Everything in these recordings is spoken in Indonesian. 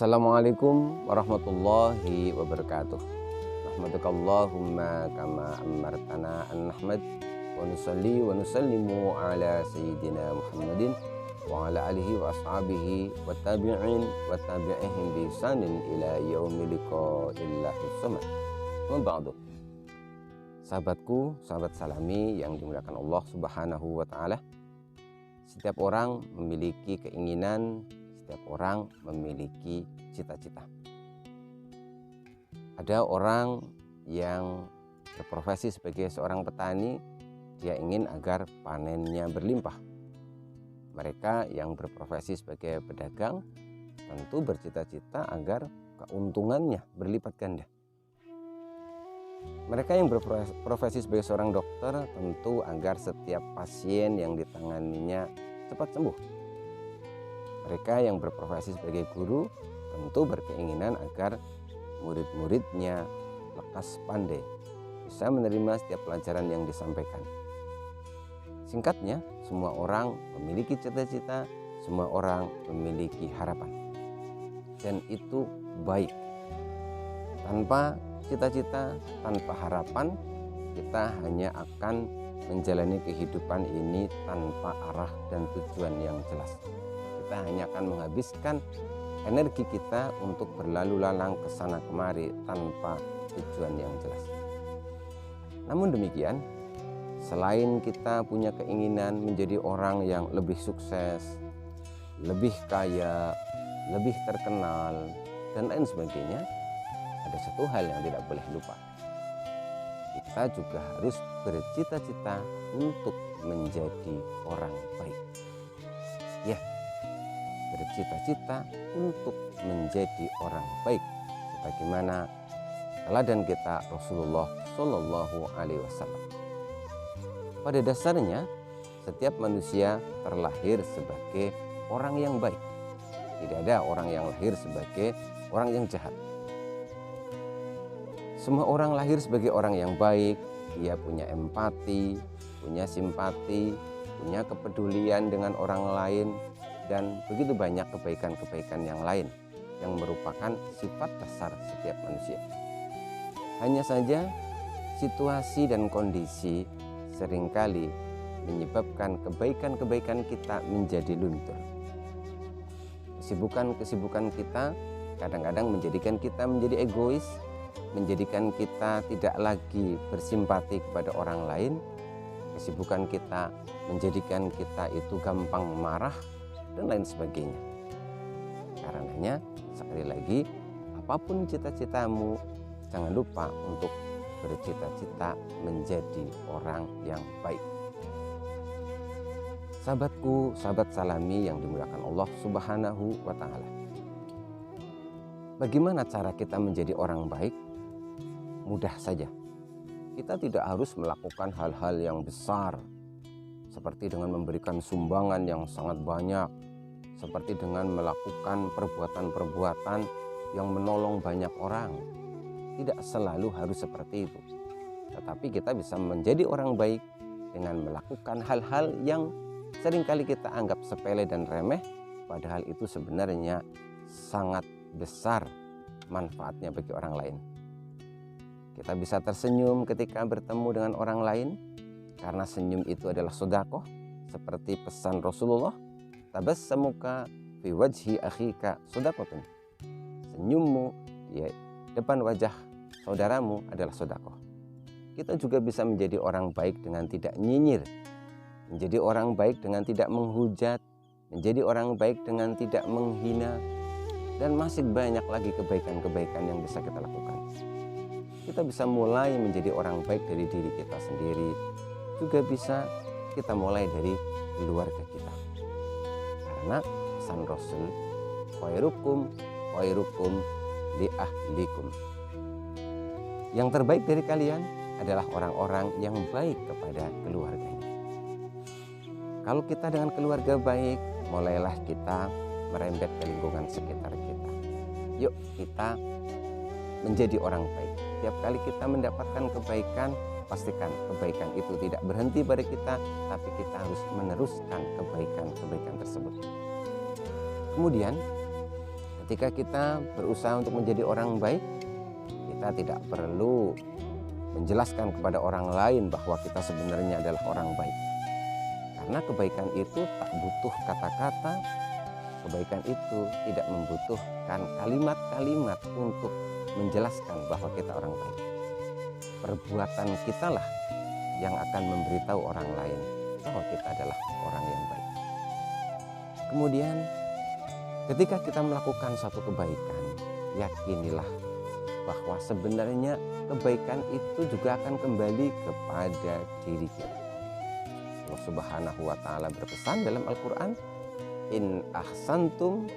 Assalamualaikum warahmatullahi wabarakatuh. Nahmadukallahumma kama amartana an nahmad wa nusalli wa nusallimu ala sayyidina Muhammadin wa ala alihi wa ashabihi wa tabi'in wa tabi'ihim bi ihsanin ila yaumil liqa'illahi samad. Wa ba'du. Sahabatku, sahabat Salami yang dimuliakan Allah Subhanahu wa taala. Setiap orang memiliki keinginan, setiap orang memiliki cita-cita. Ada orang yang berprofesi sebagai seorang petani, dia ingin agar panennya berlimpah. Mereka yang berprofesi sebagai pedagang tentu bercita-cita agar keuntungannya berlipat ganda. Mereka yang berprofesi sebagai seorang dokter tentu agar setiap pasien yang ditanganinya cepat sembuh. Mereka yang berprofesi sebagai guru tentu berkeinginan agar murid-muridnya lekas pandai, bisa menerima setiap pelajaran yang disampaikan. Singkatnya, semua orang memiliki cita-cita, semua orang memiliki harapan. Dan itu baik. Tanpa cita-cita, tanpa harapan, kita hanya akan menjalani kehidupan ini tanpa arah dan tujuan yang jelas. Kita hanya akan menghabiskan energi kita untuk berlalu lalang ke sana kemari tanpa tujuan yang jelas. Namun demikian, selain kita punya keinginan menjadi orang yang lebih sukses, lebih kaya, lebih terkenal, dan lain sebagainya, ada satu hal yang tidak boleh lupa. Kita juga harus bercita-cita untuk menjadi orang baik. Ya, bercita-cita untuk menjadi orang baik, sebagaimana teladan kita Rasulullah Shallallahu Alaihi Wasallam. Pada dasarnya, setiap manusia terlahir sebagai orang yang baik. Tidak ada orang yang lahir sebagai orang yang jahat. Semua orang lahir sebagai orang yang baik. Dia punya empati, punya simpati, punya kepedulian dengan orang lain, dan begitu banyak kebaikan-kebaikan yang lain yang merupakan sifat dasar setiap manusia. Hanya saja situasi dan kondisi seringkali menyebabkan kebaikan-kebaikan kita menjadi luntur. Kesibukan-kesibukan kita kadang-kadang menjadikan kita menjadi egois, menjadikan kita tidak lagi bersimpati kepada orang lain. Kesibukan kita menjadikan kita itu gampang marah dan lain sebagainya. Karenanya, sekali lagi, apapun cita-citamu, jangan lupa untuk bercita-cita menjadi orang yang baik. Sahabatku, sahabat Salami yang dimuliakan Allah Subhanahu wa taala. Bagaimana cara kita menjadi orang baik? Mudah saja. Kita tidak harus melakukan hal-hal yang besar, seperti dengan memberikan sumbangan yang sangat banyak, seperti dengan melakukan perbuatan-perbuatan yang menolong banyak orang. Tidak selalu harus seperti itu. Tetapi kita bisa menjadi orang baik dengan melakukan hal-hal yang seringkali kita anggap sepele dan remeh, padahal itu sebenarnya sangat besar manfaatnya bagi orang lain. Kita bisa tersenyum ketika bertemu dengan orang lain, karena senyum itu adalah sedekah, seperti pesan Rasulullah, tabassamuka fi wajhi akhika sedekatun. Senyummu di depan wajah saudaramu adalah sedekah. Kita juga bisa menjadi orang baik dengan tidak nyinyir, menjadi orang baik dengan tidak menghujat, menjadi orang baik dengan tidak menghina, dan masih banyak lagi kebaikan-kebaikan yang bisa kita lakukan. Kita bisa mulai menjadi orang baik dari diri kita sendiri. Juga bisa kita mulai dari keluarga kita. Karena pesan Rasul, khairukum li ahlikum. Yang terbaik dari kalian adalah orang-orang yang baik kepada keluarganya. Kalau kita dengan keluarga baik, mulailah kita merembet ke lingkungan sekitar kita. Yuk kita menjadi orang baik. Setiap kali kita mendapatkan kebaikan, pastikan kebaikan itu tidak berhenti pada kita, tapi kita harus meneruskan kebaikan-kebaikan tersebut. Kemudian ketika kita berusaha untuk menjadi orang baik, kita tidak perlu menjelaskan kepada orang lain bahwa kita sebenarnya adalah orang baik. Karena kebaikan itu tak butuh kata-kata, kebaikan itu tidak membutuhkan kalimat-kalimat untuk menjelaskan bahwa kita orang baik. Perbuatan kitalah yang akan memberitahu orang lain bahwa kita adalah orang yang baik. Kemudian ketika kita melakukan suatu kebaikan, yakinilah bahwa sebenarnya kebaikan itu juga akan kembali kepada diri kita. Allah Subhanahu wa Ta'ala berpesan dalam Al-Quran, in ahsantum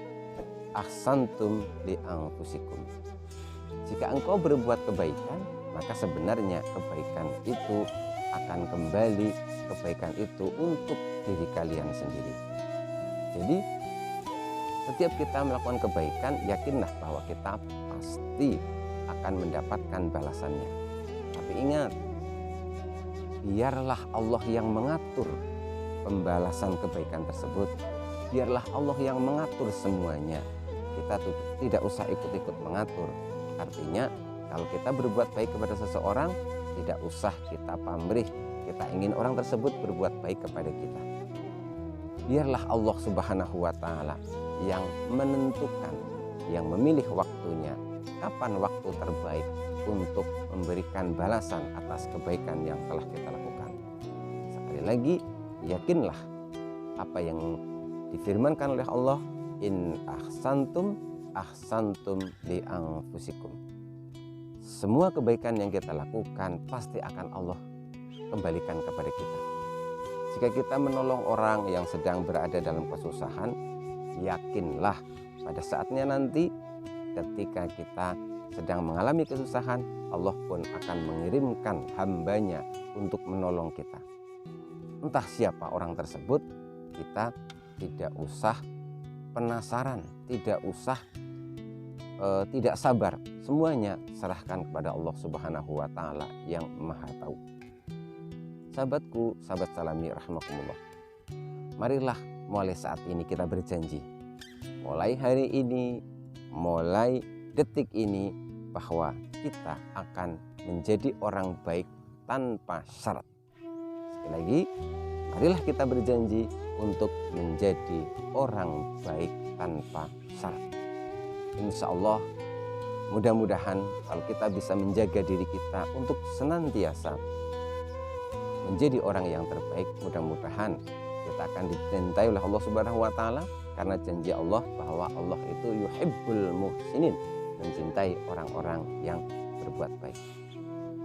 ahsantum li anfusikum. Jika engkau berbuat kebaikan, maka sebenarnya kebaikan itu akan kembali, kebaikan itu untuk diri kalian sendiri. Jadi setiap kita melakukan kebaikan, yakinlah bahwa kita pasti akan mendapatkan balasannya. Tapi ingat, biarlah Allah yang mengatur pembalasan kebaikan tersebut. Biarlah Allah yang mengatur semuanya. Kita tidak usah ikut-ikut mengatur. Artinya kalau kita berbuat baik kepada seseorang, tidak usah kita pamrih, kita ingin orang tersebut berbuat baik kepada kita. Biarlah Allah Subhanahu wa Ta'ala yang menentukan, yang memilih waktunya, kapan waktu terbaik untuk memberikan balasan atas kebaikan yang telah kita lakukan. Sekali lagi, yakinlah apa yang difirmankan oleh Allah, in ahsantum ahsantum li anfusikum. Semua kebaikan yang kita lakukan pasti akan Allah kembalikan kepada kita. Jika kita menolong orang yang sedang berada dalam kesusahan, yakinlah pada saatnya nanti ketika kita sedang mengalami kesusahan, Allah pun akan mengirimkan hambanya untuk menolong kita. Entah siapa orang tersebut, kita tidak usah penasaran, tidak usah tidak sabar. Semuanya serahkan kepada Allah Subhanahu wa Ta'ala yang Maha Tahu. Sahabatku, sahabat Salami rahimakumullah, marilah mulai saat ini kita berjanji, mulai hari ini, mulai detik ini, bahwa kita akan menjadi orang baik tanpa syarat. Sekali lagi, marilah kita berjanji untuk menjadi orang baik tanpa syarat. Insya Allah, mudah-mudahan kalau kita bisa menjaga diri kita untuk senantiasa menjadi orang yang terbaik, mudah-mudahan kita akan dicintai oleh Allah Subhanahu wa Ta'ala, karena janji Allah bahwa Allah itu yuhibbul muhsinin, mencintai orang-orang yang berbuat baik.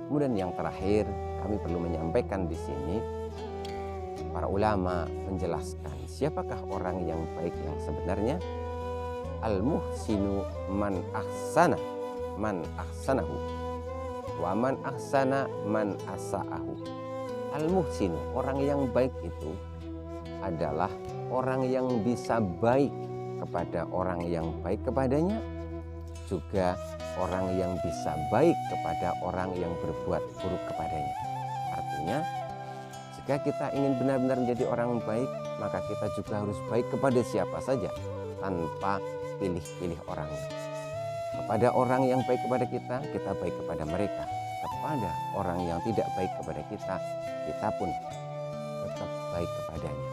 Kemudian yang terakhir, kami perlu menyampaikan di sini, para ulama menjelaskan siapakah orang yang baik yang sebenarnya. Al-muhsinu man ahsanahu wa man ahsana man asa'ahu. Al-muhsinu, orang yang baik itu adalah orang yang bisa baik kepada orang yang baik kepadanya, juga orang yang bisa baik kepada orang yang berbuat buruk kepadanya. Artinya, jika kita ingin benar-benar menjadi orang baik, maka kita juga harus baik kepada siapa saja tanpa pilih-pilih orangnya. Kepada orang yang baik kepada kita, kita baik kepada mereka. Kepada orang yang tidak baik kepada kita, kita pun tetap baik kepadanya.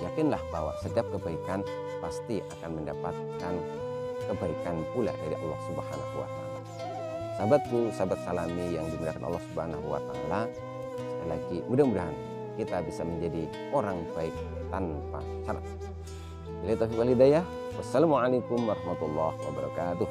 Yakinlah bahwa setiap kebaikan pasti akan mendapatkan kebaikan pula dari Allah Subhanahu wa Ta'ala. Sahabatku, sahabat Salami yang dimuliakan Allah Subhanahu wa Ta'ala, sekali lagi mudah-mudahan kita bisa menjadi orang baik tanpa syarat. Billahi taufiq wal hidayah. Wassalamualaikum warahmatullahi wabarakatuh.